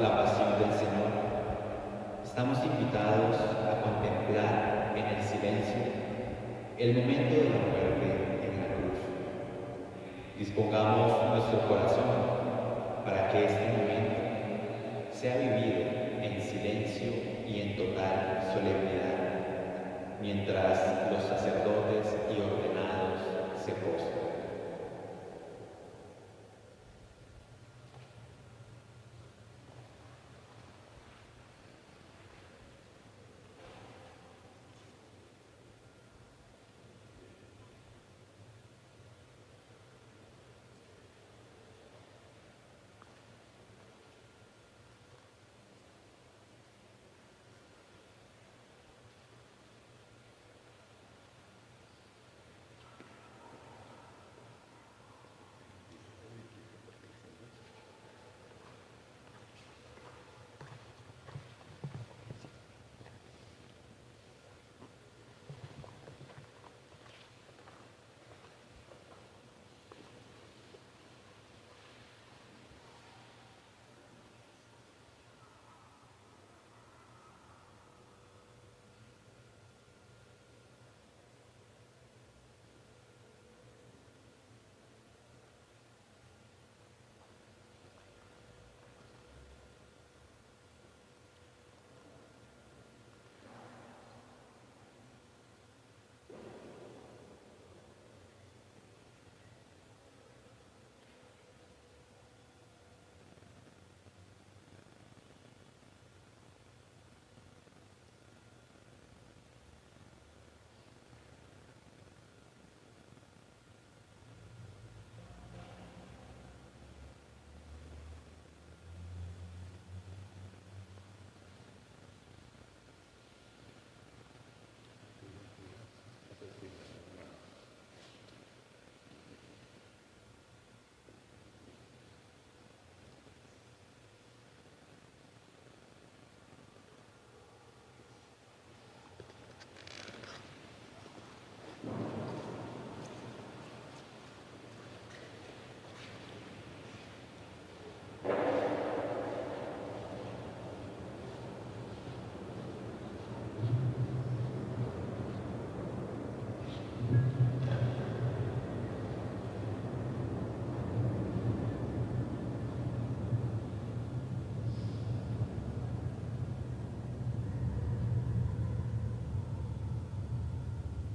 la pasión del Señor, estamos invitados a contemplar en el silencio el momento de la muerte en la cruz. Dispongamos nuestro corazón para que este momento sea vivido en silencio y en total solemnidad, mientras los sacerdotes y ordenados se postran.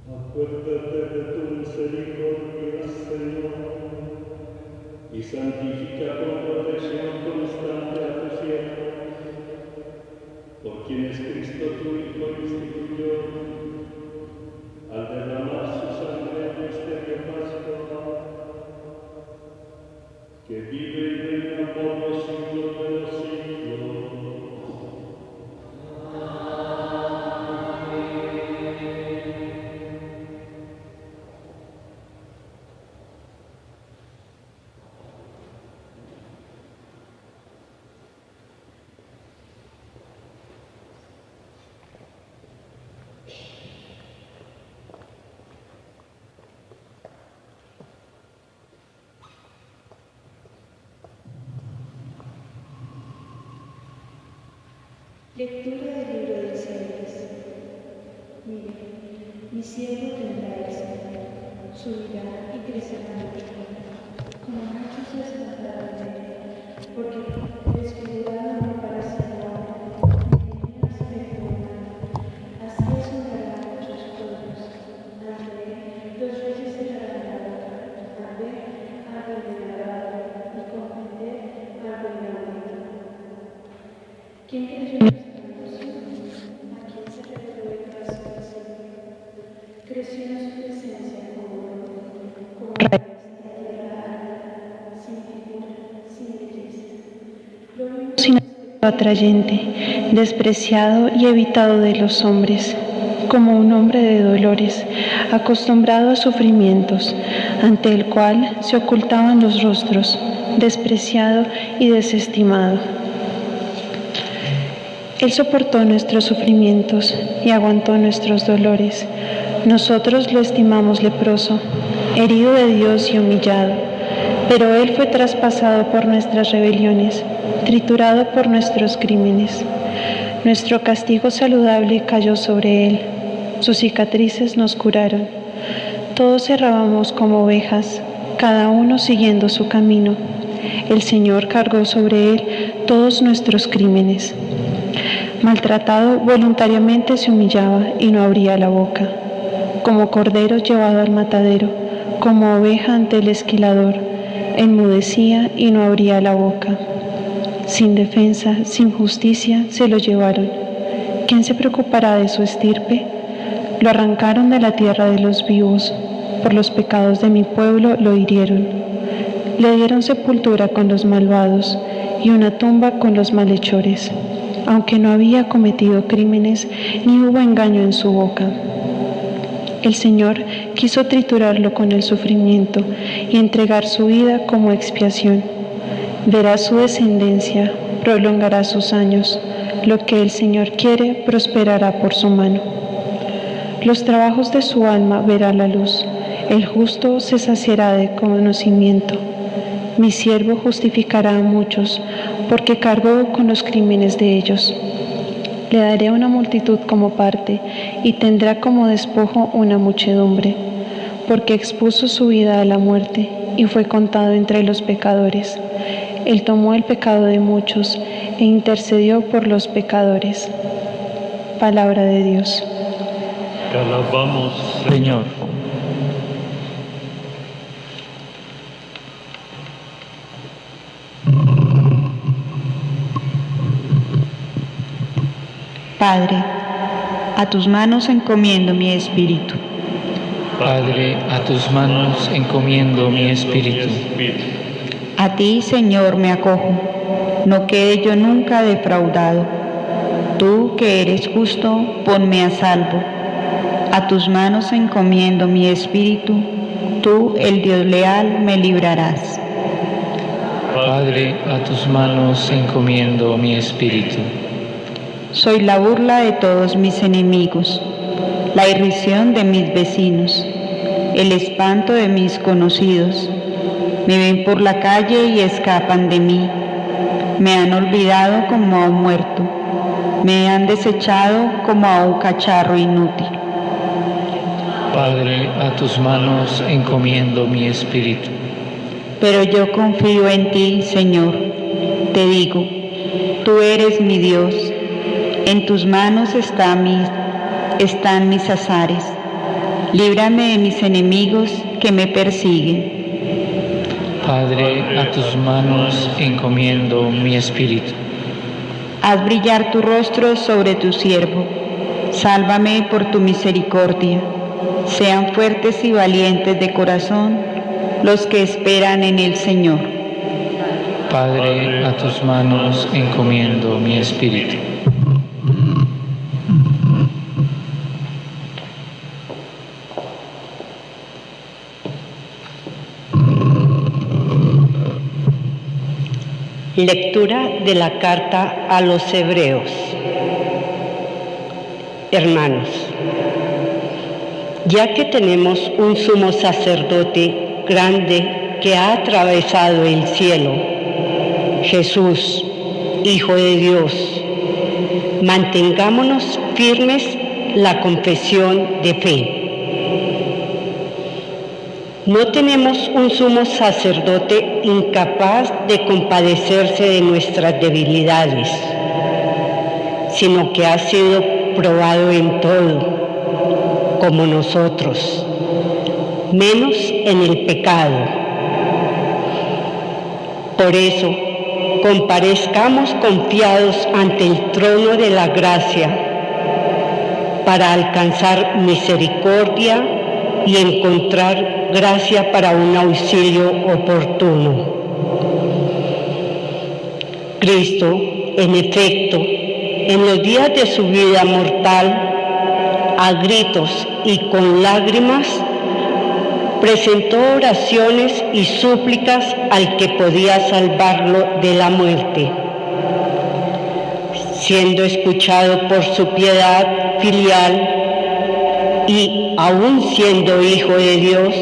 Acuérdate de tu misericordia, Señor, y santifica con protección constante a tus siervos, por quienes Cristo tu Hijo instituyó, al derramar su sangre en misterio pascual, que vive y reina por los siglos de los siglos. Lectura del libro de Isaías. Mira, mi siervo tendrá éxito, subirá y crecerá en ti, como muchos se espantarán de él, porque desfigurado no para Señor, ni en aspecto humano, así asombrará a muchos pueblos. Ante él los reyes cerrarán la boca, al ver algo inenarrable y comprender algo inaudito. ¿Quién creyó esta anuncio? ¿A quién se reveló el caso del Señor? Creció en su presencia como raíz de tierra árida, sin figura, sin belleza. Lo vimos sin aspecto atrayente, despreciado y evitado de los hombres, como un hombre de dolores, acostumbrado a sufrimientos, ante el cual se ocultaban los rostros, despreciado y desestimado. Él soportó nuestros sufrimientos y aguantó nuestros dolores. Nosotros lo estimamos leproso, herido de Dios y humillado. Pero Él fue traspasado por nuestras rebeliones, triturado por nuestros crímenes. Nuestro castigo saludable cayó sobre Él, sus cicatrices nos curaron. Todos errábamos como ovejas, cada uno siguiendo su camino. El Señor cargó sobre Él todos nuestros crímenes. Maltratado, voluntariamente se humillaba y no abría la boca. Como cordero llevado al matadero, como oveja ante el esquilador, enmudecía y no abría la boca. Sin defensa, sin justicia, se lo llevaron. ¿Quién se preocupará de su estirpe? Lo arrancaron de la tierra de los vivos. Por los pecados de mi pueblo lo hirieron. Le dieron sepultura con los malvados y una tumba con los malhechores, aunque no había cometido crímenes ni hubo engaño en su boca. El Señor quiso triturarlo con el sufrimiento y entregar su vida como expiación. Verá su descendencia, prolongará sus años. Lo que el Señor quiere prosperará por su mano. Los trabajos de su alma verán la luz. El justo se saciará de conocimiento. Mi siervo justificará a muchos, porque cargó con los crímenes de ellos. Le daré una multitud como parte, y tendrá como despojo una muchedumbre, porque expuso su vida a la muerte, y fue contado entre los pecadores. Él tomó el pecado de muchos, e intercedió por los pecadores. Palabra de Dios. Te alabamos, Señor. Padre, a tus manos encomiendo mi espíritu. Padre, a tus manos encomiendo mi espíritu. A ti, Señor, me acojo, no quede yo nunca defraudado. Tú, que eres justo, ponme a salvo. A tus manos encomiendo mi espíritu, tú, el Dios leal, me librarás. Padre, a tus manos encomiendo mi espíritu. Soy la burla de todos mis enemigos, la irrisión de mis vecinos, el espanto de mis conocidos. Me ven por la calle y escapan de mí. Me han olvidado como a un muerto. Me han desechado como a un cacharro inútil. Padre, a tus manos encomiendo mi espíritu. Pero yo confío en ti, Señor. Te digo, tú eres mi Dios. En tus manos están mis azares. Líbrame de mis enemigos que me persiguen. Padre, a tus manos encomiendo mi espíritu. Haz brillar tu rostro sobre tu siervo. Sálvame por tu misericordia. Sean fuertes y valientes de corazón los que esperan en el Señor. Padre, a tus manos encomiendo mi espíritu. Lectura de la carta a los Hebreos. Hermanos, ya que tenemos un sumo sacerdote grande que ha atravesado el cielo, Jesús, Hijo de Dios, mantengámonos firmes la confesión de fe. No tenemos un sumo sacerdote incapaz de compadecerse de nuestras debilidades, sino que ha sido probado en todo, como nosotros, menos en el pecado. Por eso, comparezcamos confiados ante el trono de la gracia para alcanzar misericordia y encontrar gracia para un auxilio oportuno. Cristo, en efecto, en los días de su vida mortal, a gritos y con lágrimas, presentó oraciones y súplicas al que podía salvarlo de la muerte. Siendo escuchado por su piedad filial y aún siendo Hijo de Dios,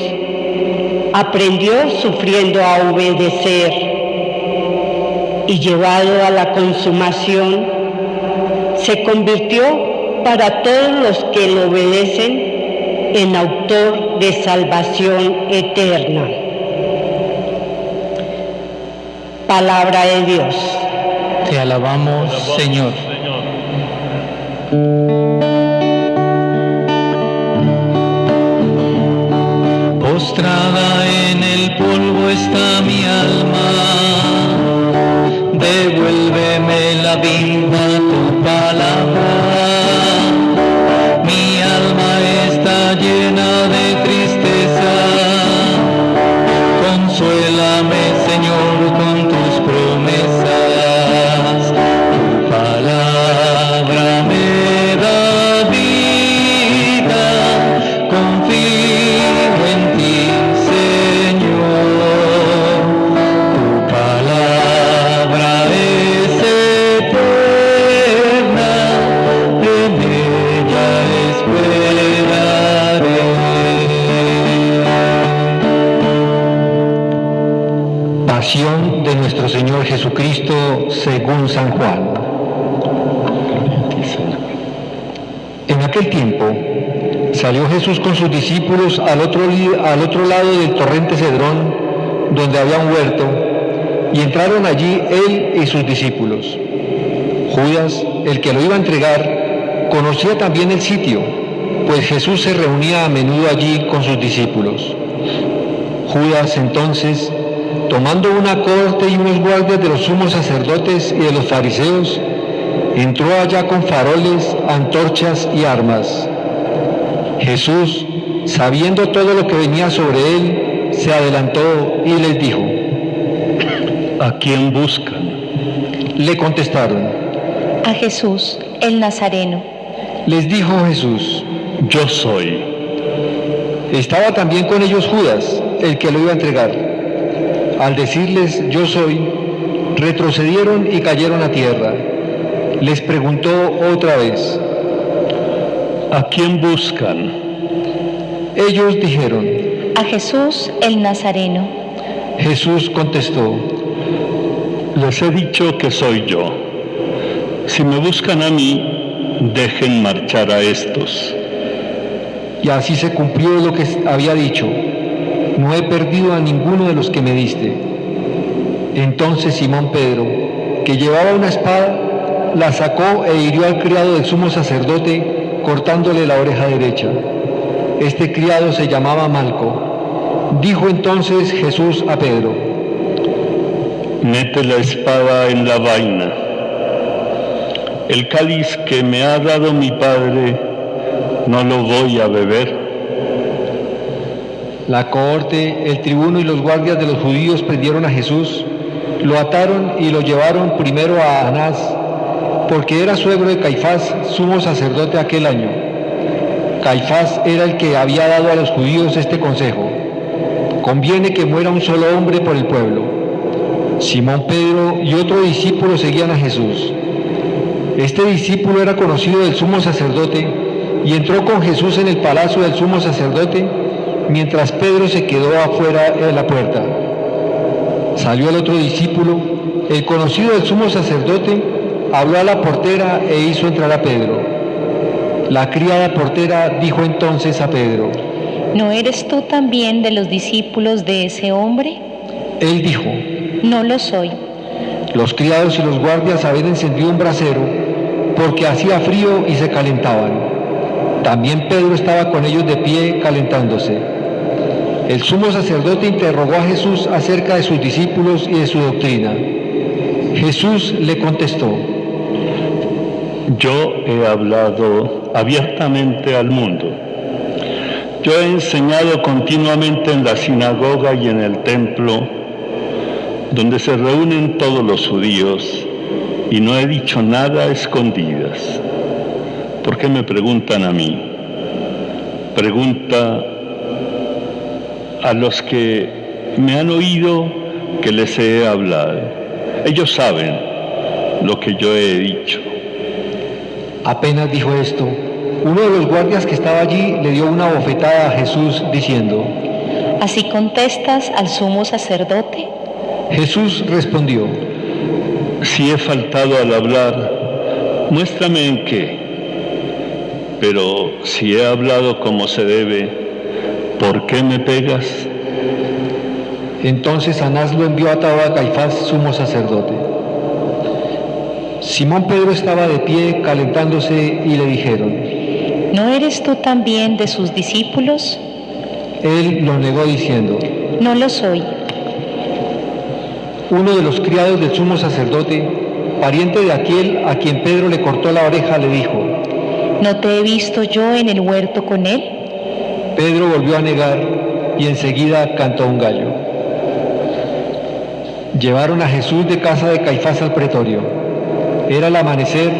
aprendió sufriendo a obedecer y llevado a la consumación, se convirtió para todos los que lo obedecen en autor de salvación eterna. Palabra de Dios. Te alabamos, Señor. Postrada en el polvo está mi alma, devuélveme la vida, tu palabra. Mi alma está llena de tristeza, consuélame, Señor, con tus promesas. Tu palabra me da vida, confío en ti, Señor. Tu palabra es eterna, en ella esperaré. Pasión de nuestro Señor Jesucristo según San Juan. En aquel tiempo salió Jesús con sus discípulos al otro lado del torrente Cedrón, donde había un huerto, y entraron allí él y sus discípulos. Judas, el que lo iba a entregar, conocía también el sitio, pues Jesús se reunía a menudo allí con sus discípulos. Judas entonces, tomando una cohorte y unos guardias de los sumos sacerdotes y de los fariseos, entró allá con faroles, antorchas y armas. Jesús, sabiendo todo lo que venía sobre él, se adelantó y les dijo: ¿A quién buscan? Le contestaron. A Jesús, el Nazareno. Les dijo Jesús: Yo soy. Estaba también con ellos Judas, el que lo iba a entregar. Al decirles yo soy, retrocedieron y cayeron a tierra. Les preguntó otra vez: ¿A quién buscan? Ellos dijeron: A Jesús, el Nazareno. Jesús contestó: Les he dicho que soy yo. Si me buscan a mí, dejen marchar a estos. Y así se cumplió lo que había dicho: no he perdido a ninguno de los que me diste. Entonces Simón Pedro, que llevaba una espada, la sacó e hirió al criado del sumo sacerdote, cortándole la oreja derecha. Este criado se llamaba Malco. Dijo entonces Jesús a Pedro: Mete la espada en la vaina. El cáliz que me ha dado mi Padre, no lo voy a beber. La cohorte, el tribuno y los guardias de los judíos prendieron a Jesús, lo ataron y lo llevaron primero a Anás, porque era suegro de Caifás, sumo sacerdote aquel año. Caifás era el que había dado a los judíos este consejo: conviene que muera un solo hombre por el pueblo. Simón Pedro y otro discípulo seguían a Jesús. Este discípulo era conocido del sumo sacerdote y entró con Jesús en el palacio del sumo sacerdote, mientras Pedro se quedó afuera de la puerta. Salió el otro discípulo, el conocido del sumo sacerdote, habló a la portera e hizo entrar a Pedro. La criada portera dijo entonces a Pedro: ¿No eres tú también de los discípulos de ese hombre? Él dijo: No lo soy. Los criados y los guardias habían encendido un brasero, porque hacía frío y se calentaban. También Pedro estaba con ellos de pie calentándose. El sumo sacerdote interrogó a Jesús acerca de sus discípulos y de su doctrina. Jesús le contestó: Yo he hablado abiertamente al mundo. Yo he enseñado continuamente en la sinagoga y en el templo, donde se reúnen todos los judíos, y no he dicho nada a escondidas. ¿Por qué me preguntan a mí? Pregunta a los que me han oído que les he hablado. Ellos saben lo que yo he dicho. Apenas dijo esto, uno de los guardias que estaba allí le dio una bofetada a Jesús diciendo: ¿Así contestas al sumo sacerdote? Jesús respondió: Si he faltado al hablar, muéstrame en qué. Pero si he hablado como se debe, ¿por qué me pegas? Entonces Anás lo envió atado a Caifás, sumo sacerdote. Simón Pedro estaba de pie calentándose y le dijeron: ¿No eres tú también de sus discípulos? Él lo negó diciendo: No lo soy. Uno de los criados del sumo sacerdote, pariente de aquel a quien Pedro le cortó la oreja, le dijo: ¿No te he visto yo en el huerto con él? Pedro volvió a negar y enseguida cantó un gallo. Llevaron a Jesús de casa de Caifás al pretorio. Era el amanecer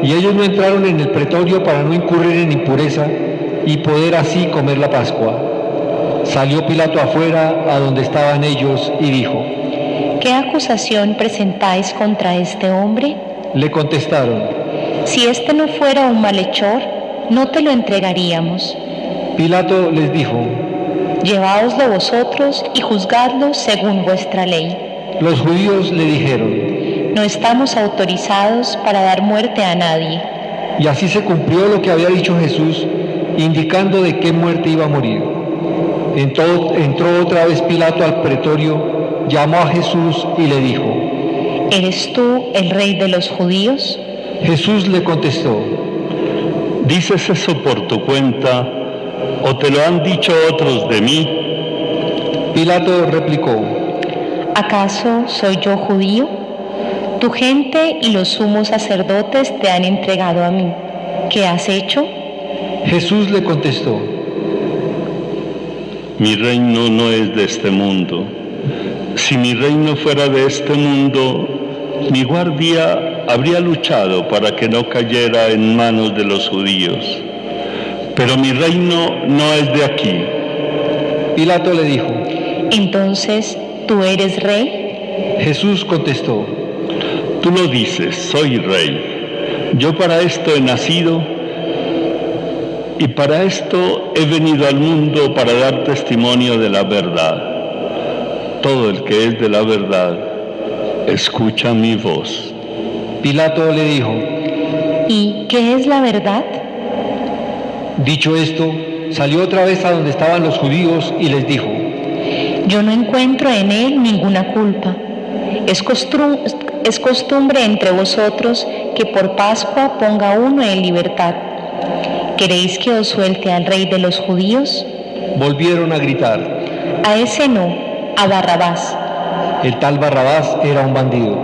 y ellos no entraron en el pretorio para no incurrir en impureza y poder así comer la Pascua. Salió Pilato afuera a donde estaban ellos y dijo: ¿Qué acusación presentáis contra este hombre? Le contestaron: Si este no fuera un malhechor, no te lo entregaríamos. Pilato les dijo: Lleváoslo vosotros y juzgadlo según vuestra ley. Los judíos le dijeron: No estamos autorizados para dar muerte a nadie. Y así se cumplió lo que había dicho Jesús, indicando de qué muerte iba a morir. Entró otra vez Pilato al pretorio, llamó a Jesús y le dijo: ¿Eres tú el rey de los judíos? Jesús le contestó: ¿Dices eso por tu cuenta o te lo han dicho otros de mí? Pilato replicó: ¿Acaso soy yo judío? Tu gente y los sumos sacerdotes te han entregado a mí. ¿Qué has hecho? Jesús le contestó: Mi reino no es de este mundo. Si mi reino fuera de este mundo, mi guardia habría luchado para que no cayera en manos de los judíos. Pero mi reino no es de aquí. Pilato le dijo: Entonces, ¿tú eres rey? Jesús contestó: Tú lo dices, soy rey. Yo para esto he nacido y para esto he venido al mundo, para dar testimonio de la verdad. Todo el que es de la verdad, escucha mi voz. Pilato le dijo: ¿Y qué es la verdad? Dicho esto, salió otra vez a donde estaban los judíos y les dijo: Yo no encuentro en él ninguna culpa. Es costumbre entre vosotros que por Pascua ponga uno en libertad. ¿Queréis que os suelte al rey de los judíos? Volvieron a gritar: A ese no, a Barrabás. El tal Barrabás era un bandido.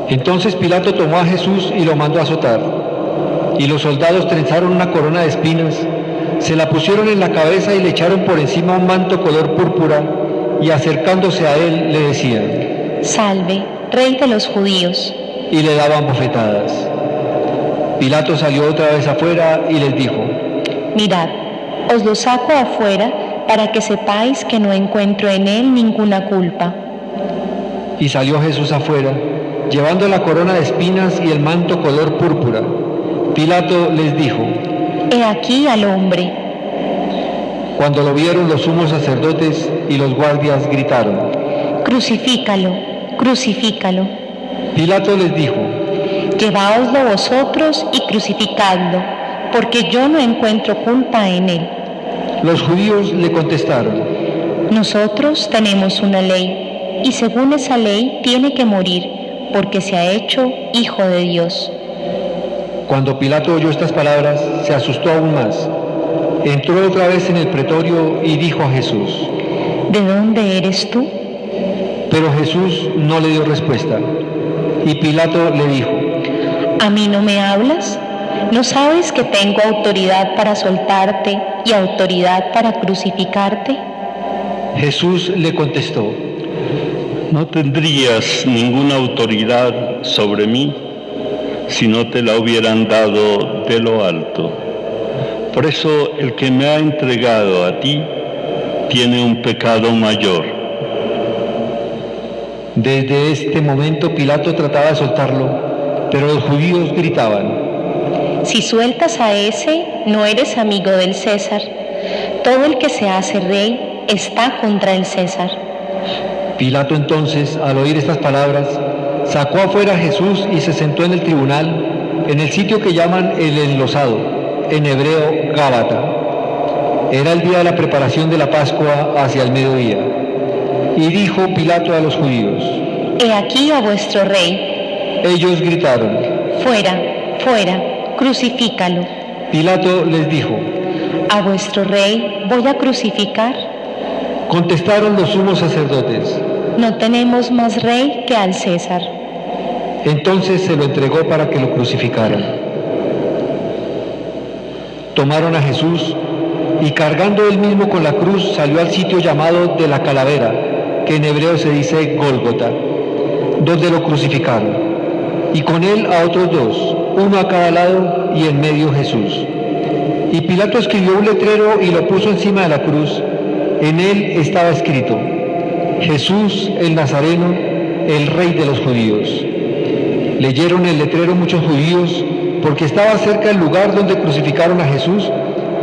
Entonces Pilato tomó a Jesús y lo mandó a azotar. Y los soldados trenzaron una corona de espinas, se la pusieron en la cabeza y le echaron por encima un manto color púrpura, y acercándose a él le decían: Salve, rey de los judíos. Y le daban bofetadas. Pilato salió otra vez afuera y les dijo: Mirad, os lo saco afuera para que sepáis que no encuentro en él ninguna culpa. Y salió Jesús afuera, llevando la corona de espinas y el manto color púrpura. Pilato les dijo: He aquí al hombre. Cuando lo vieron los sumos sacerdotes y los guardias gritaron: Crucifícalo, crucifícalo. Pilato les dijo: Lleváoslo vosotros y crucificadlo, porque yo no encuentro culpa en él. Los judíos le contestaron: Nosotros tenemos una ley, y según esa ley tiene que morir, porque se ha hecho hijo de Dios. Cuando Pilato oyó estas palabras, se asustó aún más. Entró otra vez en el pretorio y dijo a Jesús: ¿De dónde eres tú? Pero Jesús no le dio respuesta. Y Pilato le dijo: ¿A mí no me hablas? ¿No sabes que tengo autoridad para soltarte y autoridad para crucificarte? Jesús le contestó: No tendrías ninguna autoridad sobre mí si no te la hubieran dado de lo alto. Por eso el que me ha entregado a ti tiene un pecado mayor. Desde este momento Pilato trataba de soltarlo, pero los judíos gritaban: Si sueltas a ese, no eres amigo del César. todo el que se hace rey está contra el César. Pilato entonces, al oír estas palabras, sacó afuera a Jesús y se sentó en el tribunal, en el sitio que llaman el Enlosado, en hebreo Gábata. Era el día de la preparación de la Pascua hacia el mediodía. Y dijo Pilato a los judíos: He aquí a vuestro rey. Ellos gritaron: Fuera, fuera, crucifícalo. Pilato les dijo: ¿A vuestro rey voy a crucificar? Contestaron los sumos sacerdotes: No tenemos más rey que al César. Entonces se lo entregó para que lo crucificaran. Tomaron a Jesús y cargando él mismo con la cruz salió al sitio llamado de la Calavera, que en hebreo se dice Gólgota, donde lo crucificaron, y con él a otros dos, uno a cada lado y en medio Jesús. Y Pilato escribió un letrero y lo puso encima de la cruz. En él estaba escrito: Jesús el Nazareno, el Rey de los Judíos. Leyeron el letrero muchos judíos, porque estaba cerca del lugar donde crucificaron a Jesús,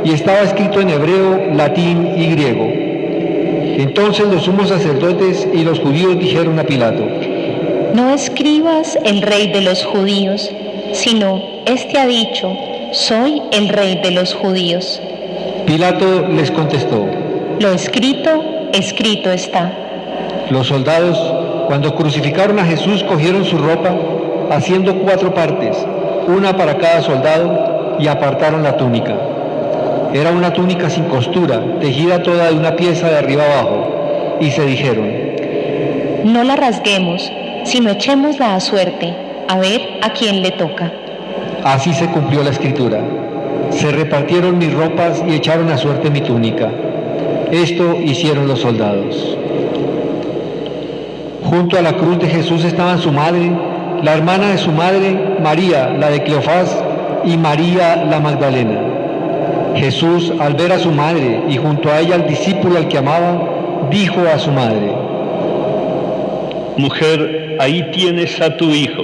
y estaba escrito en hebreo, latín y griego. Entonces los sumos sacerdotes y los judíos dijeron a Pilato: No escribas el Rey de los Judíos, sino este ha dicho: Soy el Rey de los Judíos. Pilato les contestó: Lo escrito, escrito está. Los soldados, cuando crucificaron a Jesús, cogieron su ropa, haciendo 4 partes, una para cada soldado, y apartaron la túnica. Era una túnica sin costura, tejida toda de una pieza de arriba abajo, y se dijeron: No la rasguemos, sino echémosla a suerte, a ver a quién le toca. Así se cumplió la escritura: se repartieron mis ropas y echaron a suerte mi túnica. Esto hicieron los soldados. Junto a la cruz de Jesús estaban su madre, la hermana de su madre, María, la de Cleofás, y María la Magdalena. Jesús, al ver a su madre y junto a ella al discípulo al que amaba, dijo a su madre: Mujer, ahí tienes a tu hijo.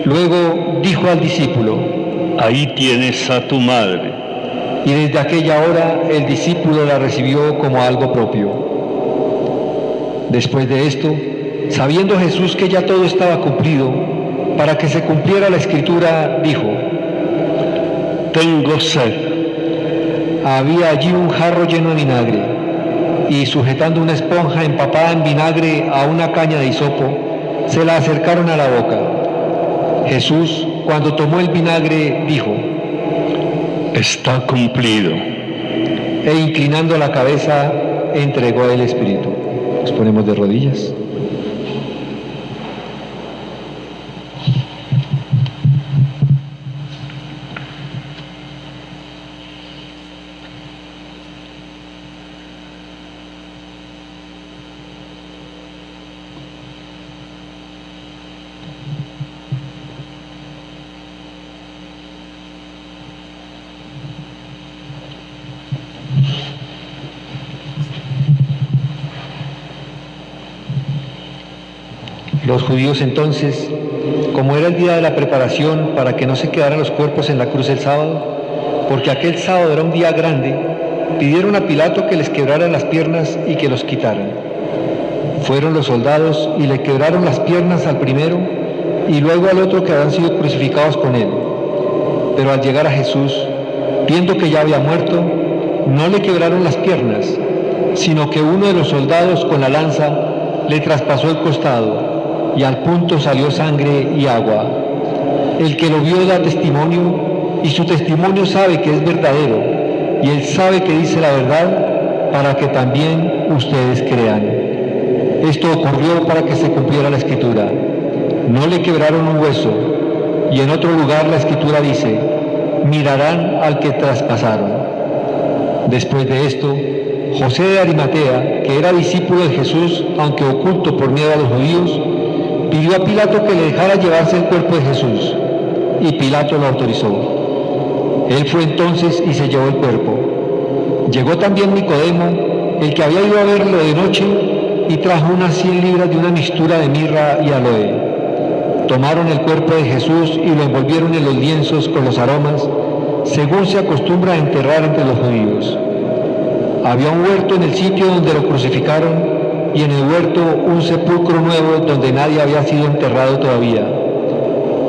Luego dijo al discípulo: Ahí tienes a tu madre. Y desde aquella hora el discípulo la recibió como algo propio. Después de esto, sabiendo Jesús que ya todo estaba cumplido, para que se cumpliera la escritura, dijo: Tengo sed. Había allí un jarro lleno de vinagre, y sujetando una esponja empapada en vinagre a una caña de hisopo, se la acercaron a la boca. Jesús, cuando tomó el vinagre, dijo: Está cumplido. E inclinando la cabeza, entregó el Espíritu. Nos ponemos de rodillas. Los judíos entonces, como era el día de la preparación para que no se quedaran los cuerpos en la cruz el sábado, porque aquel sábado era un día grande, pidieron a Pilato que les quebrara las piernas y que los quitaran. Fueron los soldados y le quebraron las piernas al primero y luego al otro que habían sido crucificados con él. Pero al llegar a Jesús, viendo que ya había muerto, no le quebraron las piernas, sino que uno de los soldados con la lanza le traspasó el costado, y al punto salió sangre y agua. El que lo vio da testimonio, y su testimonio sabe que es verdadero, y él sabe que dice la verdad, para que también ustedes crean. Esto ocurrió para que se cumpliera la Escritura: no le quebraron un hueso. Y en otro lugar la Escritura dice: mirarán al que traspasaron. Después de esto, José de Arimatea, que era discípulo de Jesús, aunque oculto por miedo a los judíos, pidió a Pilato que le dejara llevarse el cuerpo de Jesús, y Pilato lo autorizó. Él fue entonces y se llevó el cuerpo. Llegó también Nicodemo, el que había ido a verlo de noche, y trajo unas 100 libras de una mixtura de mirra y aloe. Tomaron el cuerpo de Jesús y lo envolvieron en los lienzos con los aromas, según se acostumbra a enterrar entre los judíos. Había un huerto en el sitio donde lo crucificaron y en el huerto un sepulcro nuevo donde nadie había sido enterrado todavía.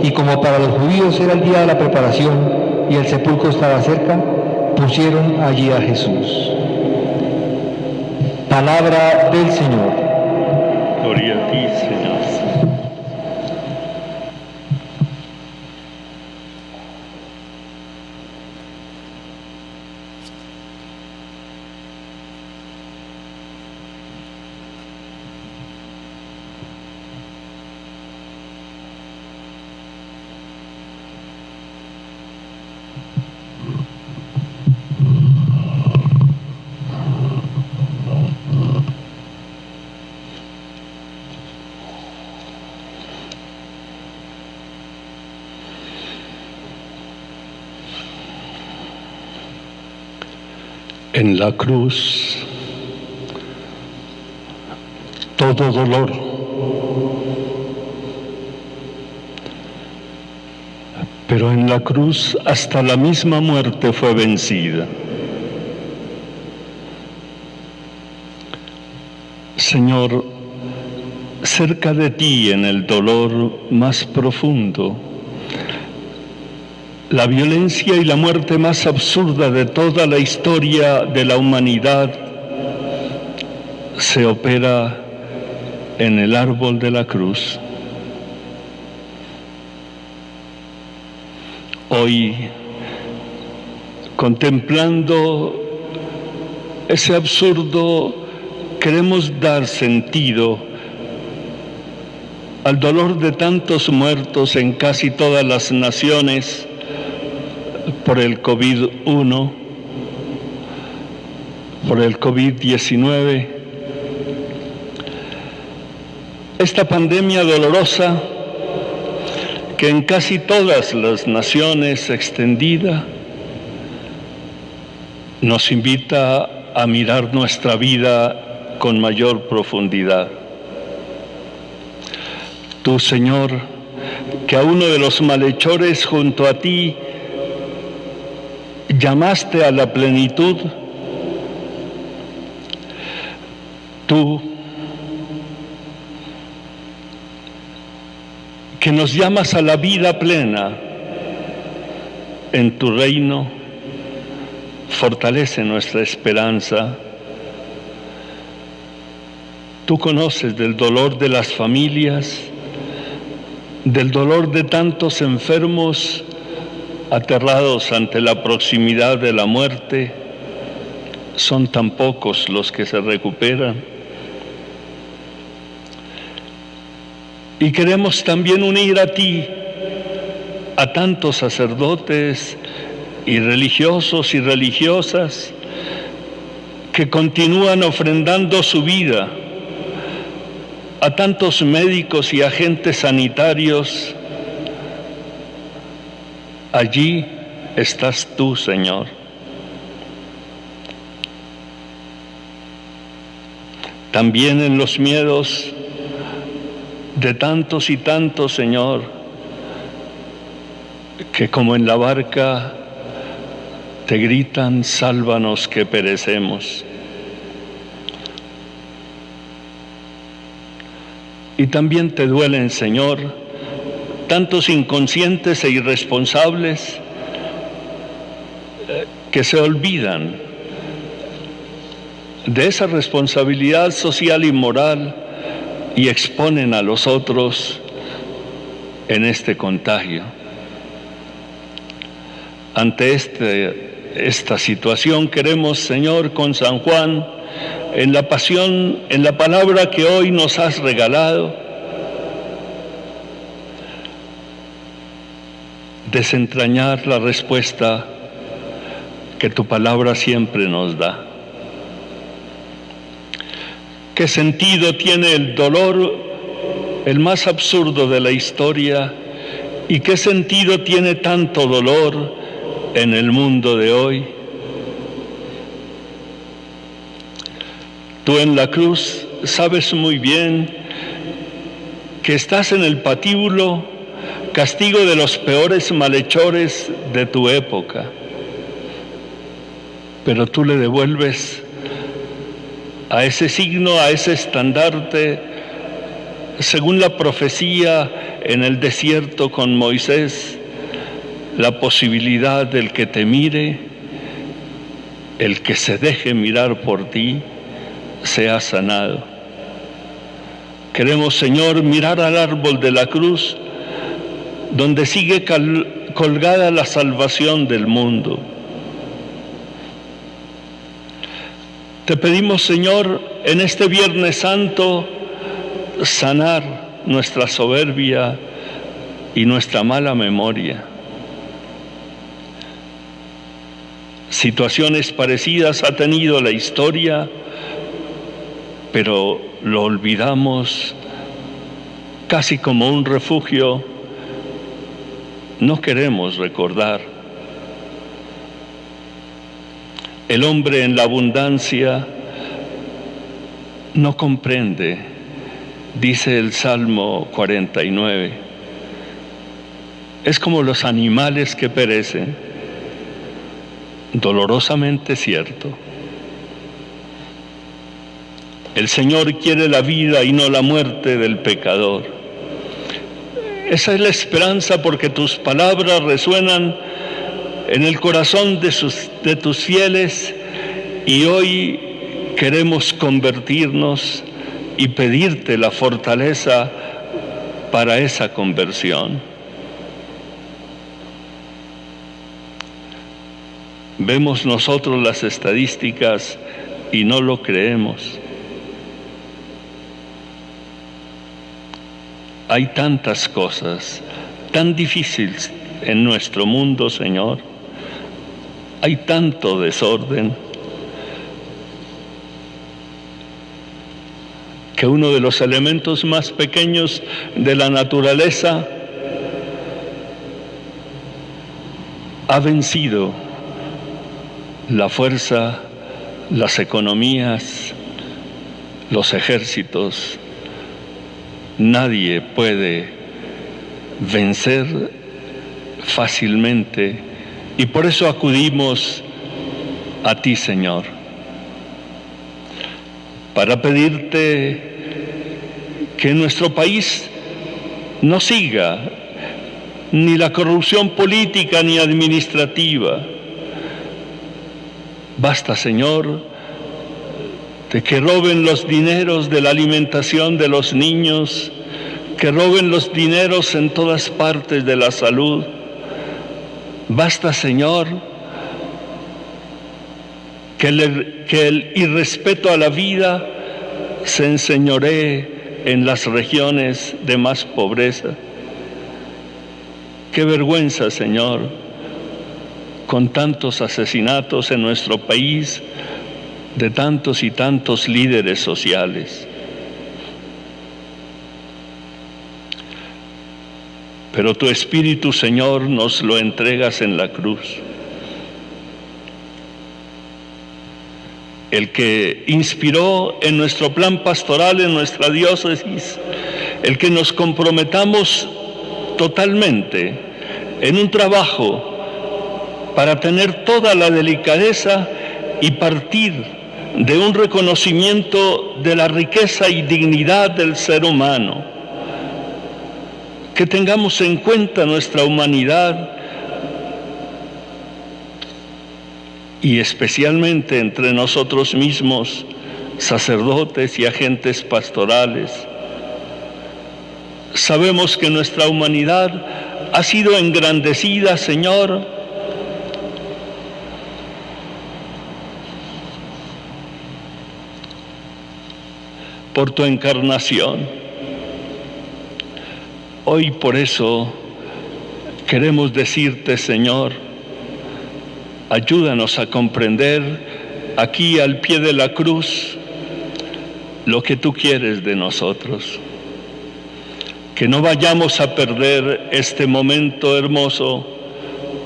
Y como para los judíos era el día de la preparación y el sepulcro estaba cerca, pusieron allí a Jesús. Palabra del Señor. Gloria a ti, Señor. En la cruz, todo dolor, pero en la cruz hasta la misma muerte fue vencida. Señor, cerca de ti en el dolor más profundo, la violencia y la muerte más absurda de toda la historia de la humanidad se opera en el árbol de la cruz. Hoy, contemplando ese absurdo, queremos dar sentido al dolor de tantos muertos en casi todas las naciones por el COVID-1, por el COVID-19. Esta pandemia dolorosa que en casi todas las naciones extendida nos invita a mirar nuestra vida con mayor profundidad. Tú, Señor, que a uno de los malhechores junto a ti llamaste a la plenitud, tú que nos llamas a la vida plena en tu reino, fortalece nuestra esperanza. Tú conoces del dolor de las familias, del dolor de tantos enfermos aterrados ante la proximidad de la muerte. Son tan pocos los que se recuperan. Y queremos también unir a ti a tantos sacerdotes y religiosos y religiosas que continúan ofrendando su vida, a tantos médicos y agentes sanitarios. Allí estás tú, Señor. También en los miedos de tantos y tantos, Señor, que como en la barca te gritan: sálvanos que perecemos. Y también te duelen, Señor, tantos inconscientes e irresponsables que se olvidan de esa responsabilidad social y moral y exponen a los otros en este contagio. Ante esta situación queremos, Señor, con San Juan, en la pasión, en la palabra que hoy nos has regalado, desentrañar la respuesta que tu palabra siempre nos da. ¿Qué sentido tiene el dolor, el más absurdo de la historia? ¿Y qué sentido tiene tanto dolor en el mundo de hoy? Tú en la cruz sabes muy bien que estás en el patíbulo, castigo de los peores malhechores de tu época, pero tú le devuelves a ese signo, a ese estandarte, según la profecía en el desierto con Moisés, la posibilidad del que te mire, el que se deje mirar por ti, sea sanado. Queremos, Señor, mirar al árbol de la cruz, donde sigue colgada la salvación del mundo. Te pedimos, Señor, en este Viernes Santo, sanar nuestra soberbia y nuestra mala memoria. Situaciones parecidas ha tenido la historia, pero lo olvidamos casi como un refugio. No queremos recordar. El hombre en la abundancia no comprende, dice el Salmo 49. Es como los animales que perecen, dolorosamente cierto. El Señor quiere la vida y no la muerte del pecador. Esa es la esperanza, porque tus palabras resuenan en el corazón de tus fieles, y hoy queremos convertirnos y pedirte la fortaleza para esa conversión. Vemos nosotros las estadísticas y no lo creemos. Hay tantas cosas tan difíciles en nuestro mundo, Señor. Hay tanto desorden que uno de los elementos más pequeños de la naturaleza ha vencido la fuerza, las economías, los ejércitos. Nadie puede vencer fácilmente, y por eso acudimos a ti, Señor, para pedirte que en nuestro país no siga ni la corrupción política ni administrativa. Basta, Señor, de que roben los dineros de la alimentación de los niños, que roben los dineros en todas partes de la salud. Basta, Señor, que el irrespeto a la vida se enseñoree en las regiones de más pobreza. Qué vergüenza, Señor, con tantos asesinatos en nuestro país, de tantos y tantos líderes sociales. Pero tu Espíritu, Señor, nos lo entregas en la cruz. El que inspiró en nuestro plan pastoral, en nuestra diócesis, el que nos comprometamos totalmente en un trabajo para tener toda la delicadeza y partir de un reconocimiento de la riqueza y dignidad del ser humano. Que tengamos en cuenta nuestra humanidad, y especialmente entre nosotros mismos, sacerdotes y agentes pastorales. Sabemos que nuestra humanidad ha sido engrandecida, Señor, por tu encarnación. Hoy por eso queremos decirte, Señor, ayúdanos a comprender aquí al pie de la cruz lo que tú quieres de nosotros. Que no vayamos a perder este momento hermoso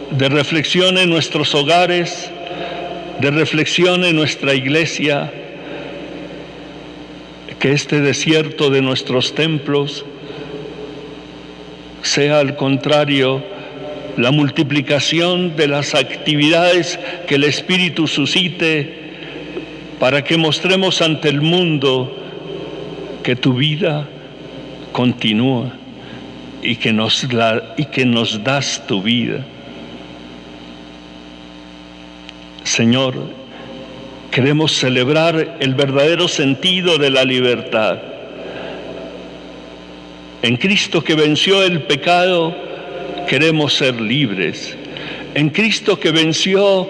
de reflexión en nuestros hogares, de reflexión en nuestra iglesia. Que este desierto de nuestros templos sea, al contrario, la multiplicación de las actividades que el Espíritu suscite para que mostremos ante el mundo que tu vida continúa y que nos das tu vida. Señor, queremos celebrar el verdadero sentido de la libertad. En Cristo que venció el pecado, queremos ser libres. En Cristo que venció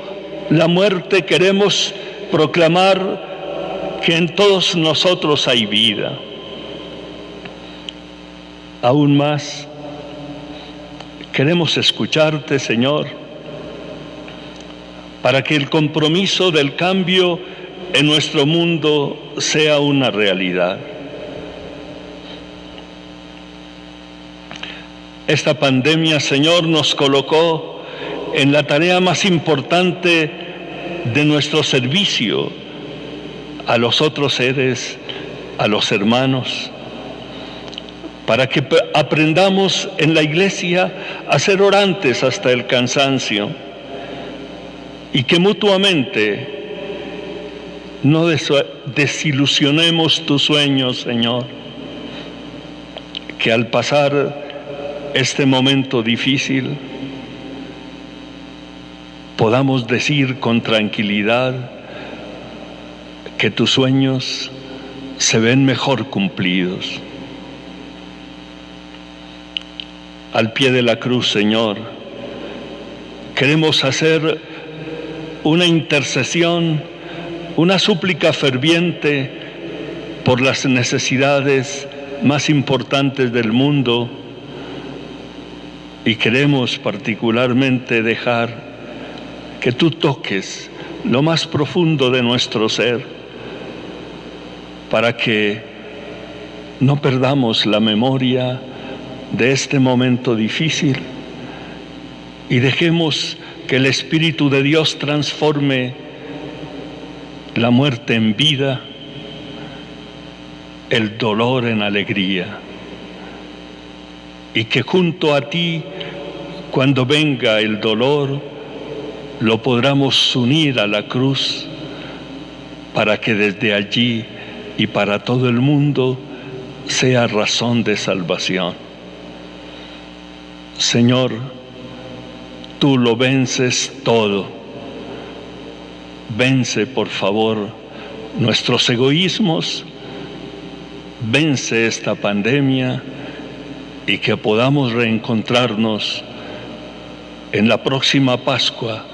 la muerte, queremos proclamar que en todos nosotros hay vida. Aún más, queremos escucharte, Señor, para que el compromiso del cambio en nuestro mundo sea una realidad. Esta pandemia, Señor, nos colocó en la tarea más importante de nuestro servicio a los otros seres, a los hermanos, para que aprendamos en la Iglesia a ser orantes hasta el cansancio y que mutuamente no desilusionemos tus sueños, Señor, que al pasar este momento difícil podamos decir con tranquilidad que tus sueños se ven mejor cumplidos. Al pie de la cruz, Señor, queremos hacer una intercesión, una súplica ferviente por las necesidades más importantes del mundo y queremos particularmente dejar que tú toques lo más profundo de nuestro ser para que no perdamos la memoria de este momento difícil y dejemos que el Espíritu de Dios transforme la muerte en vida, el dolor en alegría, y que junto a ti, cuando venga el dolor, lo podamos unir a la cruz para que desde allí y para todo el mundo sea razón de salvación. Señor, tú lo vences todo. Vence, por favor, nuestros egoísmos, vence esta pandemia y que podamos reencontrarnos en la próxima Pascua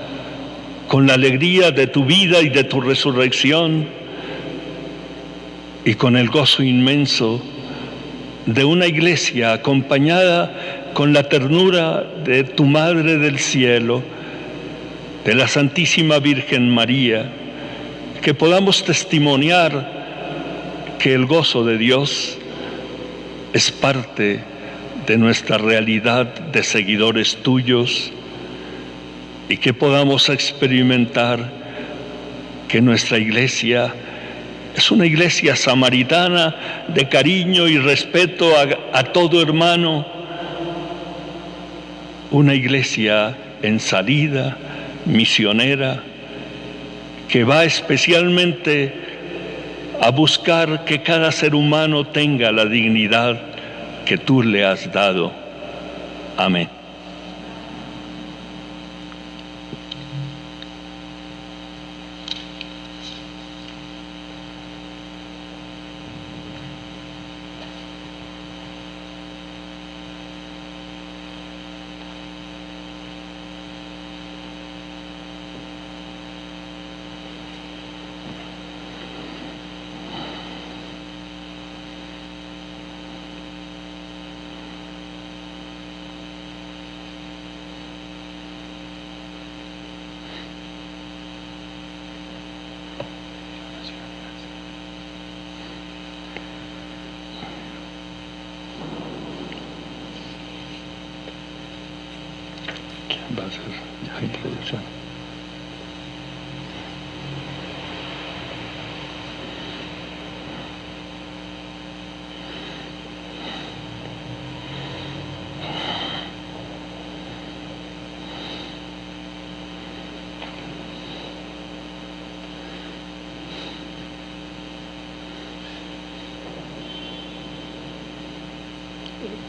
con la alegría de tu vida y de tu resurrección y con el gozo inmenso de una iglesia acompañada con la ternura de tu Madre del Cielo, de la Santísima Virgen María, que podamos testimoniar que el gozo de Dios es parte de nuestra realidad de seguidores tuyos y que podamos experimentar que nuestra iglesia es una iglesia samaritana de cariño y respeto a todo hermano, una iglesia en salida, misionera, que va especialmente a buscar que cada ser humano tenga la dignidad que tú le has dado. Amén. Va a ser la introducción.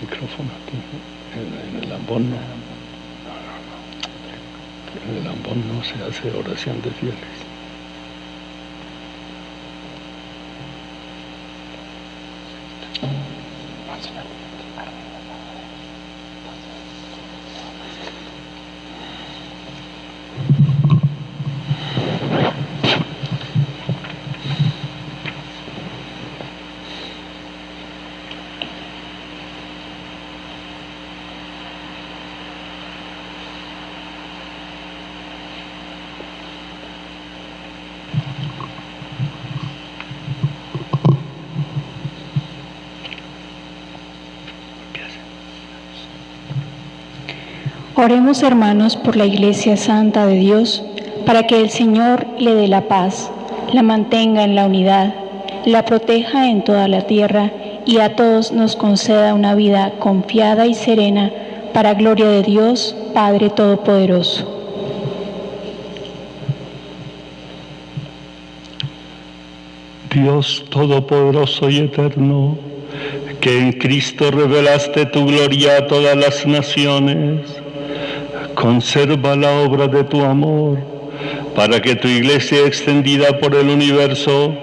Micrófono aquí. En el ambón no. En el ambón no se hace oración de fieles. Oremos, hermanos, por la Iglesia Santa de Dios, para que el Señor le dé la paz, la mantenga en la unidad, la proteja en toda la tierra y a todos nos conceda una vida confiada y serena, para gloria de Dios, Padre Todopoderoso. Dios Todopoderoso y Eterno, que en Cristo revelaste tu gloria a todas las naciones, conserva la obra de tu amor, para que tu Iglesia extendida por el universo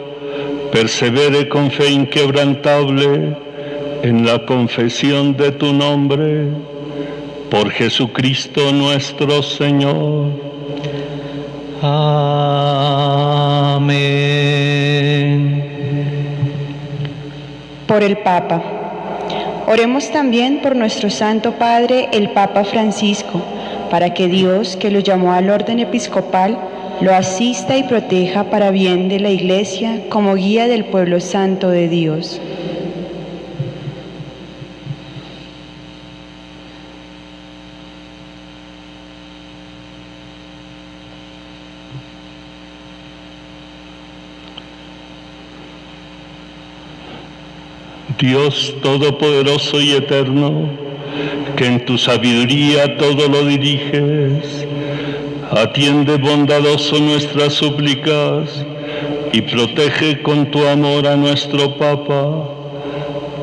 persevere con fe inquebrantable en la confesión de tu nombre, por Jesucristo nuestro Señor. Amén. Por el Papa. Oremos también por nuestro Santo Padre, el Papa Francisco, para que Dios, que lo llamó al orden episcopal, lo asista y proteja para bien de la Iglesia como guía del pueblo santo de Dios. Dios Todopoderoso y Eterno, que en tu sabiduría todo lo diriges, atiende bondadoso nuestras súplicas y protege con tu amor a nuestro Papa,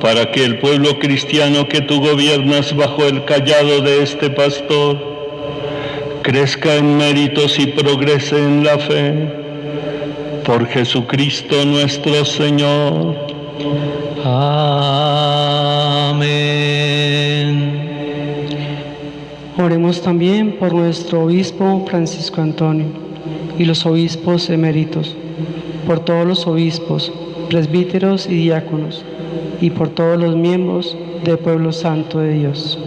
para que el pueblo cristiano que tú gobiernas bajo el cayado de este pastor crezca en méritos y progrese en la fe. Por Jesucristo nuestro Señor. Amén. Oremos también por nuestro obispo Francisco Antonio y los obispos eméritos, por todos los obispos, presbíteros y diáconos, y por todos los miembros del pueblo santo de Dios.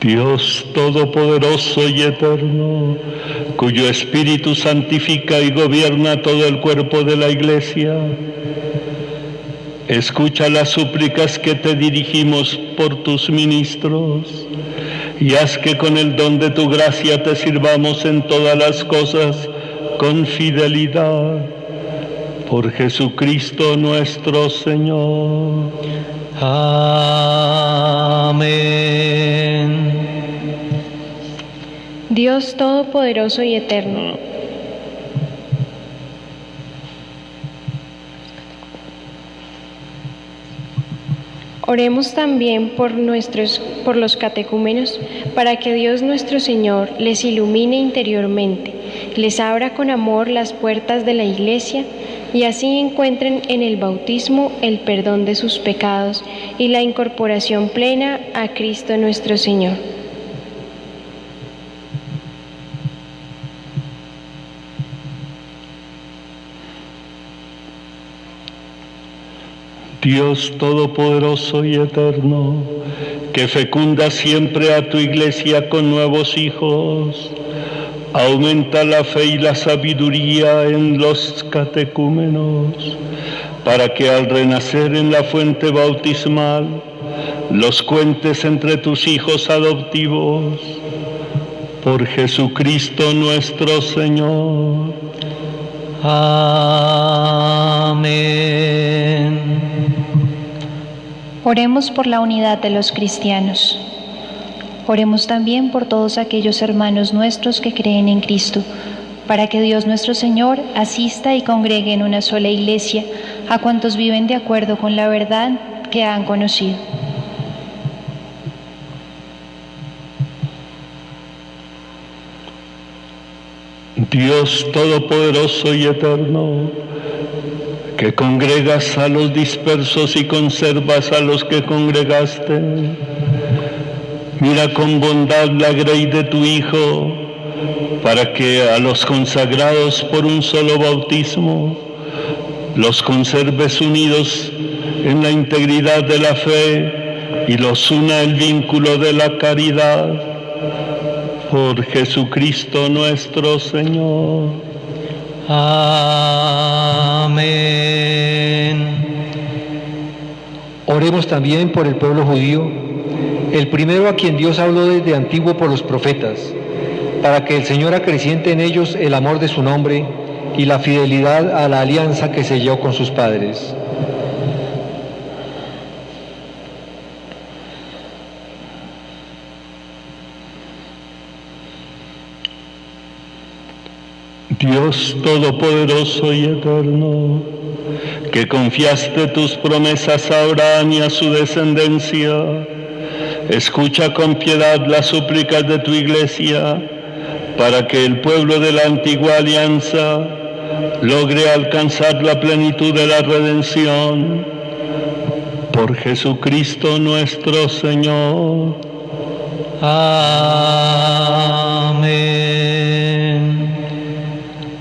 Dios Todopoderoso y Eterno, cuyo Espíritu santifica y gobierna todo el cuerpo de la Iglesia, escucha las súplicas que te dirigimos por tus ministros y haz que con el don de tu gracia te sirvamos en todas las cosas con fidelidad. Por Jesucristo nuestro Señor. Amén. Dios Todopoderoso y Eterno, oremos también por los catecúmenos, para que Dios nuestro Señor les ilumine interiormente, les abra con amor las puertas de la Iglesia y así encuentren en el bautismo el perdón de sus pecados y la incorporación plena a Cristo nuestro Señor. Dios Todopoderoso y Eterno, que fecunda siempre a tu Iglesia con nuevos hijos, aumenta la fe y la sabiduría en los catecúmenos, para que al renacer en la fuente bautismal los cuentes entre tus hijos adoptivos. Por Jesucristo nuestro Señor. Amén. Oremos por la unidad de los cristianos. Oremos también por todos aquellos hermanos nuestros que creen en Cristo, para que Dios nuestro Señor asista y congregue en una sola iglesia a cuantos viven de acuerdo con la verdad que han conocido. Dios Todopoderoso y Eterno, que congregas a los dispersos y conservas a los que congregaste, mira con bondad la grey de tu Hijo, para que a los consagrados por un solo bautismo, los conserves unidos en la integridad de la fe y los una el vínculo de la caridad. Por Jesucristo nuestro Señor. Amén. Oremos también por el pueblo judío, el primero a quien Dios habló desde antiguo por los profetas, para que el Señor acreciente en ellos el amor de su nombre y la fidelidad a la alianza que selló con sus padres. Dios Todopoderoso y Eterno, que confiaste tus promesas a Abraham y a su descendencia, escucha con piedad las súplicas de tu Iglesia, para que el pueblo de la antigua alianza logre alcanzar la plenitud de la redención. Por Jesucristo nuestro Señor. Amén.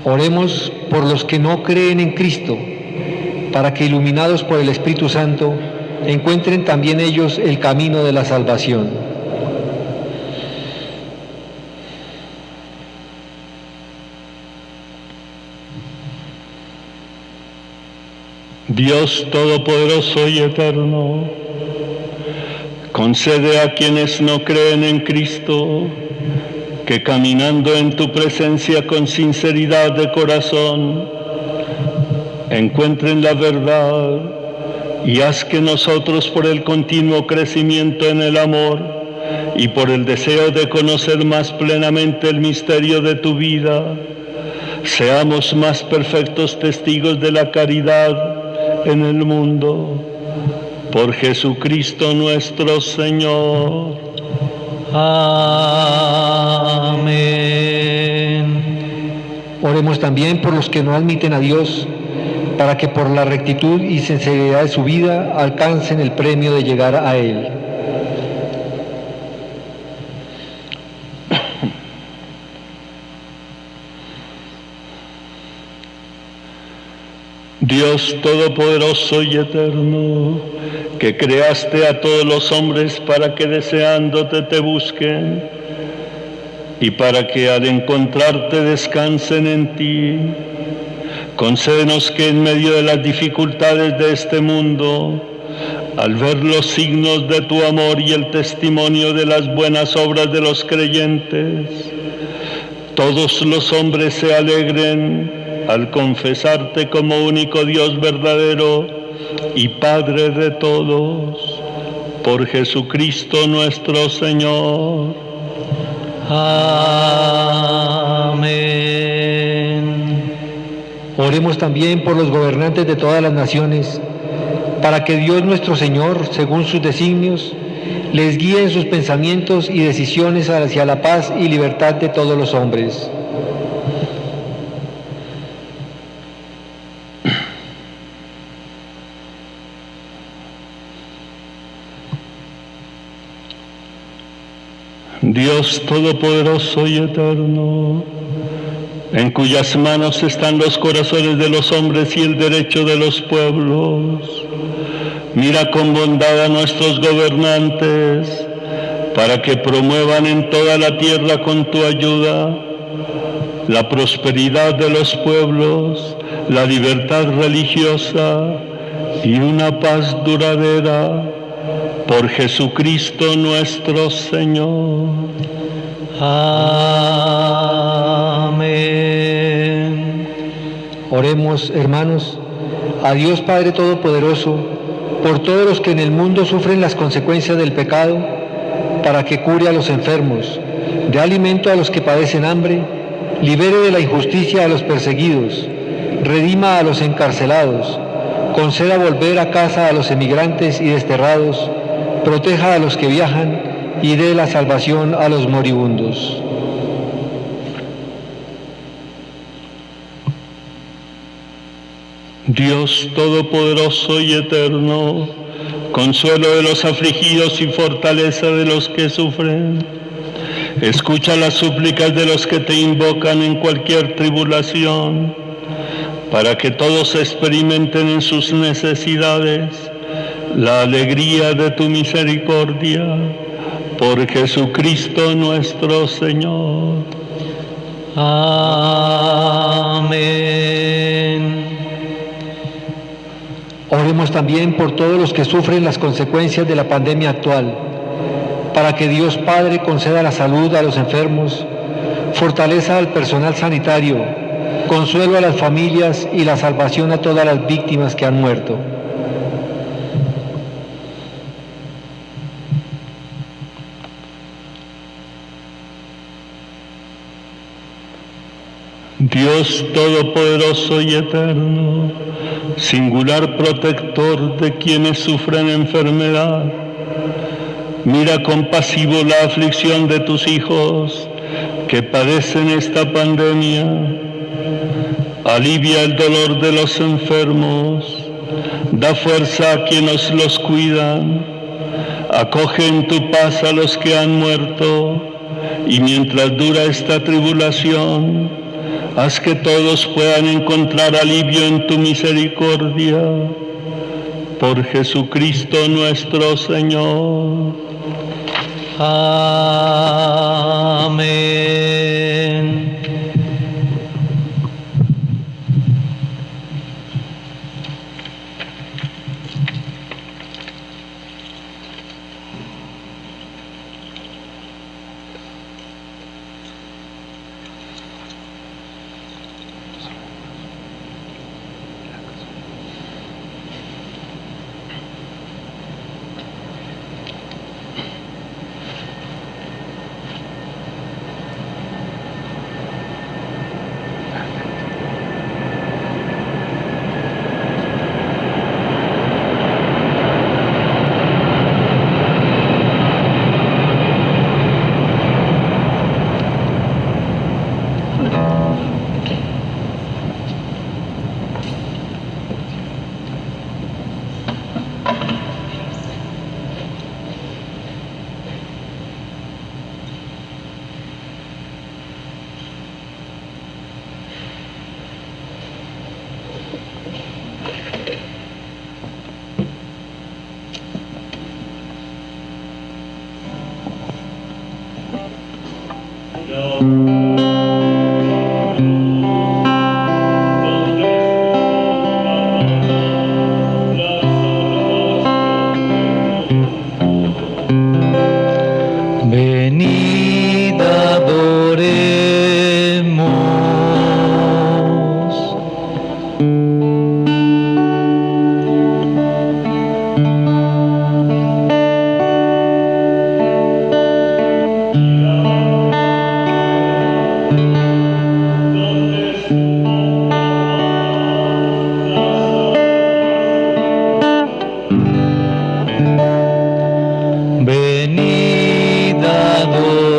Oremos por los que no creen en Cristo, para que iluminados por el Espíritu Santo, encuentren también ellos el camino de la salvación. Dios Todopoderoso y Eterno, concede a quienes no creen en Cristo que caminando en tu presencia con sinceridad de corazón, encuentren la verdad y haz que nosotros, por el continuo crecimiento en el amor y por el deseo de conocer más plenamente el misterio de tu vida, seamos más perfectos testigos de la caridad en el mundo. Por Jesucristo nuestro Señor. Amén. Oremos también por los que no admiten a Dios, para que por la rectitud y sinceridad de su vida alcancen el premio de llegar a Él. Dios Todopoderoso y Eterno, que creaste a todos los hombres para que deseándote te busquen y para que al encontrarte descansen en ti, concédenos que en medio de las dificultades de este mundo, al ver los signos de tu amor y el testimonio de las buenas obras de los creyentes, todos los hombres se alegren al confesarte como único Dios verdadero y Padre de todos, por Jesucristo nuestro Señor. Amén. Oremos también por los gobernantes de todas las naciones, para que Dios nuestro Señor, según sus designios, les guíe en sus pensamientos y decisiones hacia la paz y libertad de todos los hombres. Dios Todopoderoso y Eterno, en cuyas manos están los corazones de los hombres y el derecho de los pueblos, mira con bondad a nuestros gobernantes, para que promuevan en toda la tierra con tu ayuda la prosperidad de los pueblos, la libertad religiosa y una paz duradera. Por Jesucristo nuestro Señor. Amén. Oremos, hermanos, a Dios Padre Todopoderoso, por todos los que en el mundo sufren las consecuencias del pecado, para que cure a los enfermos, dé alimento a los que padecen hambre, libere de la injusticia a los perseguidos, redima a los encarcelados, conceda volver a casa a los emigrantes y desterrados, proteja a los que viajan y dé la salvación a los moribundos. Dios Todopoderoso y Eterno, consuelo de los afligidos y fortaleza de los que sufren, escucha las súplicas de los que te invocan en cualquier tribulación, para que todos experimenten en sus necesidades la alegría de tu misericordia, por Jesucristo nuestro Señor. Amén. Oremos también por todos los que sufren las consecuencias de la pandemia actual, para que Dios Padre conceda la salud a los enfermos, fortaleza al personal sanitario, consuelo a las familias y la salvación a todas las víctimas que han muerto. Dios Todopoderoso y Eterno, singular protector de quienes sufren enfermedad, mira compasivo la aflicción de tus hijos que padecen esta pandemia, alivia el dolor de los enfermos, da fuerza a quienes los cuidan, acoge en tu paz a los que han muerto, y mientras dura esta tribulación, haz que todos puedan encontrar alivio en tu misericordia, por Jesucristo nuestro Señor. Amén. Venid, adoremos. Venid, adoremos.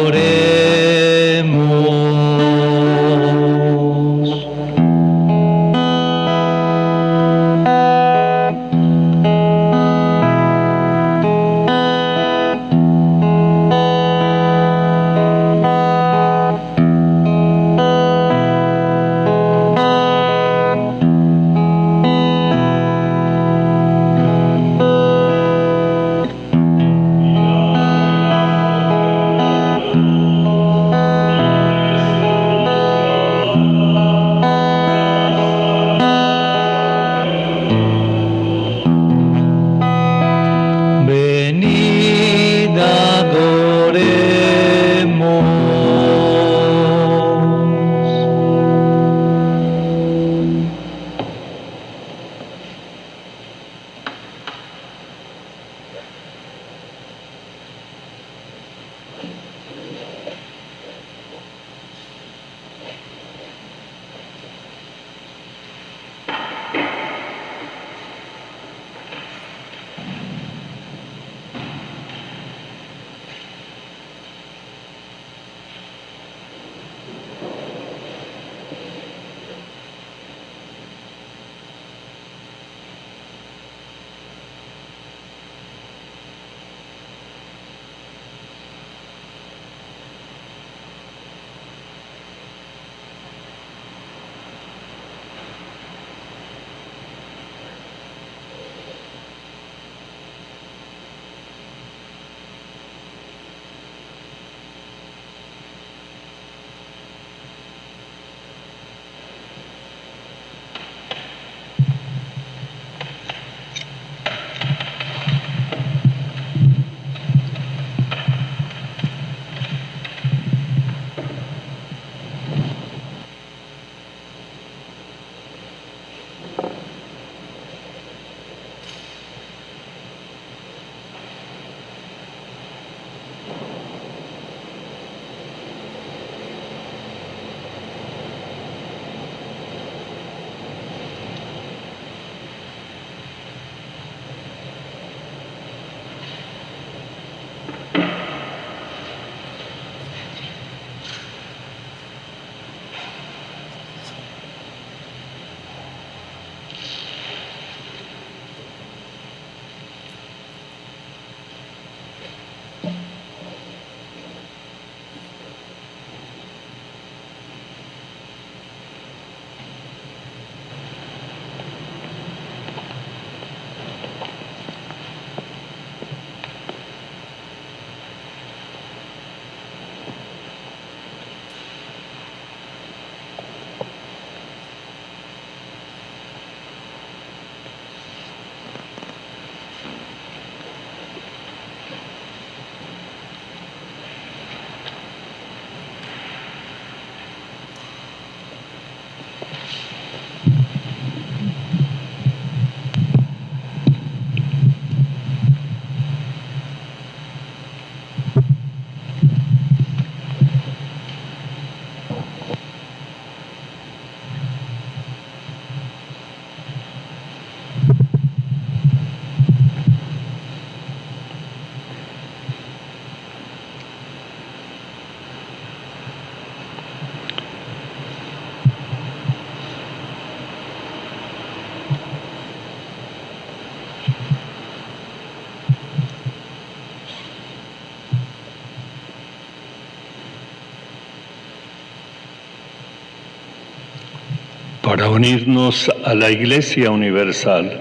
para unirnos a la Iglesia Universal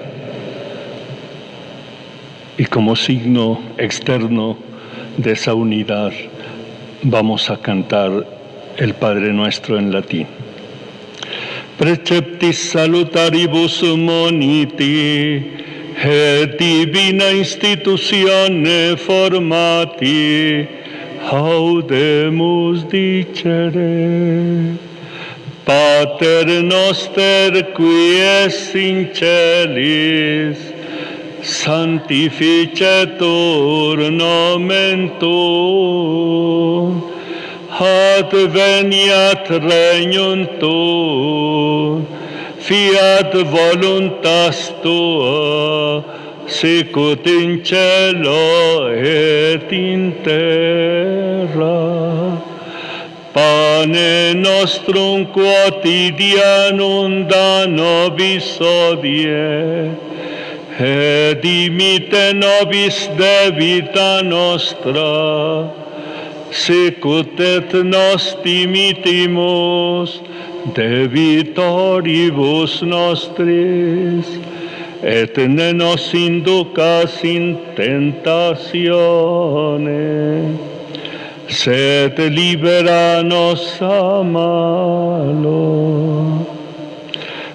y como signo externo de esa unidad vamos a cantar el Padre Nuestro en latín. Preceptis salutaribus moniti, et divina institutione formati, haudemus dicere. Pater noster qui es in celis, sanctificetur nomen tuum, adveniat regnum tuum, fiat voluntas tua, sicut in cielo et in terra. Pane nostrum quotidianum da nobis hodie, et dimite nobis debita nostra, sicut et nos dimitimus debitoribus nostris, et ne nos inducas in tentatione, sed libera nos a malo.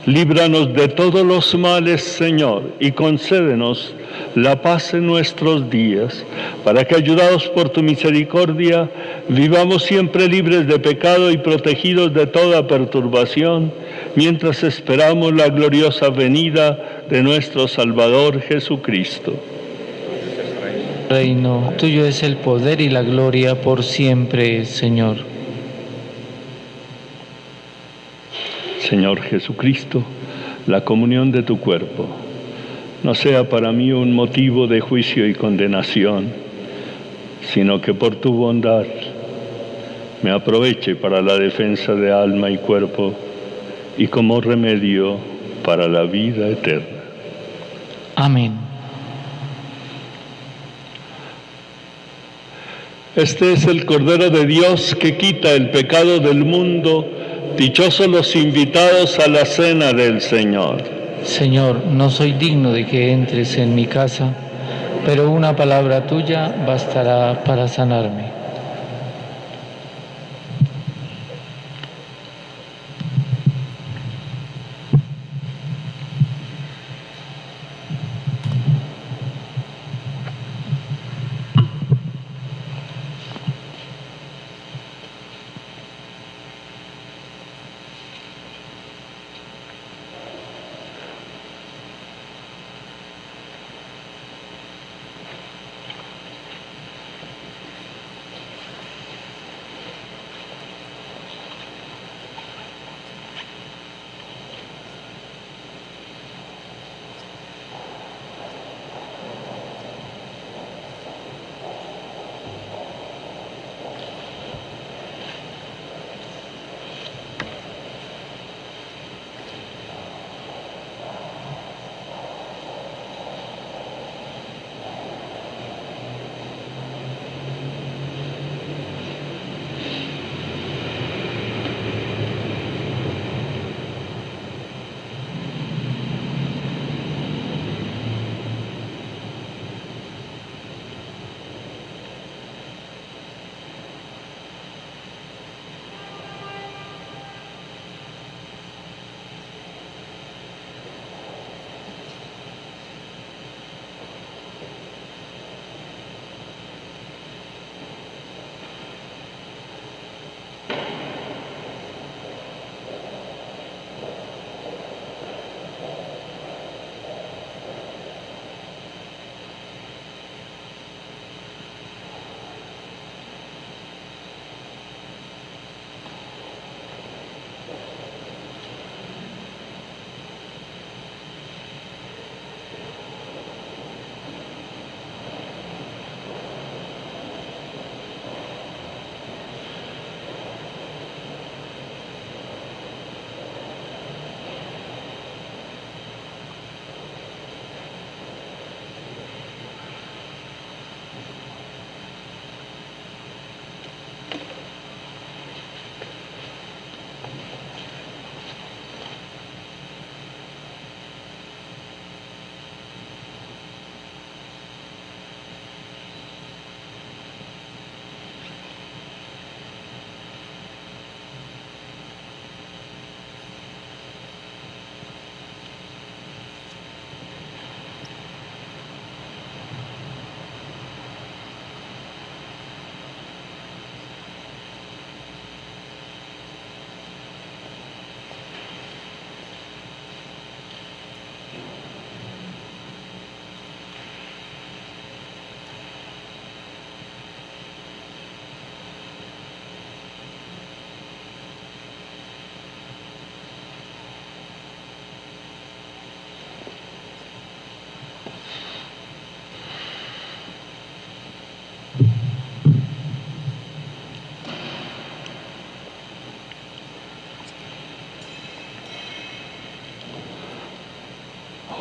Líbranos de todos los males, Señor, y concédenos la paz en nuestros días, para que, ayudados por tu misericordia, vivamos siempre libres de pecado y protegidos de toda perturbación, mientras esperamos la gloriosa venida de nuestro Salvador Jesucristo. Reino, tuyo es el poder y la gloria por siempre, Señor. Señor Jesucristo, la comunión de tu cuerpo no sea para mí un motivo de juicio y condenación, sino que por tu bondad me aproveche para la defensa de alma y cuerpo y como remedio para la vida eterna. Amén. Este es el Cordero de Dios que quita el pecado del mundo. Dichosos los invitados a la cena del Señor. Señor, no soy digno de que entres en mi casa, pero una palabra tuya bastará para sanarme.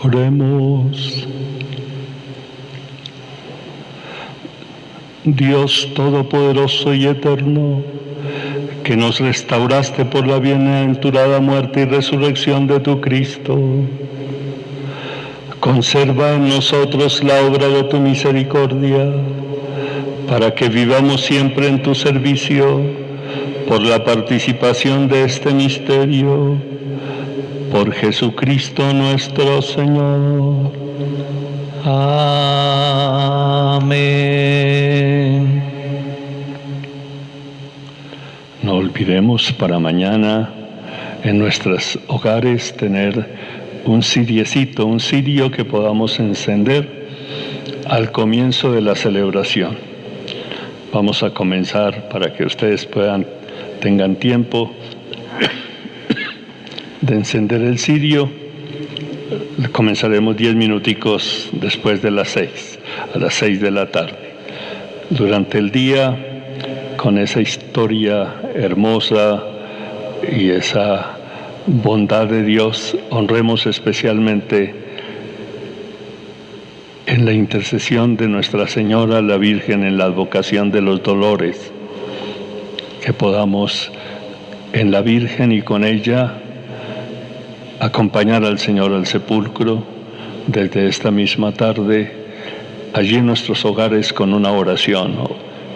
Oremos. Dios Todopoderoso y Eterno, que nos restauraste por la bienaventurada muerte y resurrección de tu Cristo, conserva en nosotros la obra de tu misericordia, para que vivamos siempre en tu servicio, por la participación de este misterio, por Jesucristo nuestro Señor. Amén. No olvidemos para mañana en nuestros hogares tener un ciriecito, un cirio que podamos encender al comienzo de la celebración. Vamos a comenzar para que ustedes tengan tiempo de encender el cirio. Comenzaremos 10 minuticos después de las 6, a las 6 de la tarde. Durante el día, con esa historia hermosa y esa bondad de Dios, honremos especialmente en la intercesión de Nuestra Señora, la Virgen, en la advocación de los dolores, que podamos en la Virgen y con ella acompañar al Señor al sepulcro desde esta misma tarde, allí en nuestros hogares con una oración, o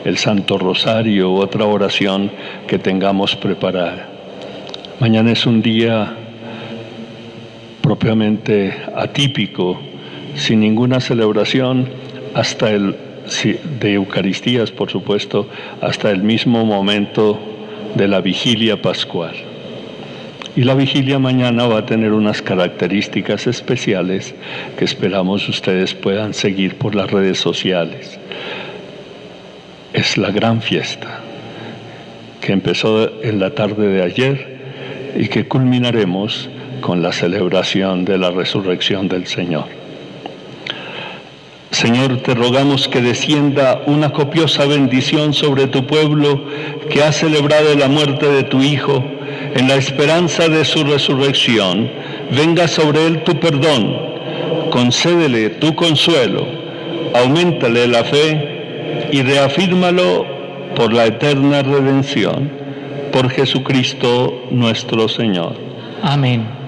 el Santo Rosario u otra oración que tengamos preparada. Mañana es un día propiamente atípico, sin ninguna celebración, de Eucaristías, por supuesto, hasta el mismo momento de la vigilia pascual. Y la vigilia mañana va a tener unas características especiales que esperamos ustedes puedan seguir por las redes sociales. Es la gran fiesta que empezó en la tarde de ayer y que culminaremos con la celebración de la resurrección del Señor. Señor, te rogamos que descienda una copiosa bendición sobre tu pueblo que ha celebrado la muerte de tu Hijo en la esperanza de su resurrección. Venga sobre él tu perdón, concédele tu consuelo, auméntale la fe y reafírmalo por la eterna redención. Por Jesucristo nuestro Señor. Amén.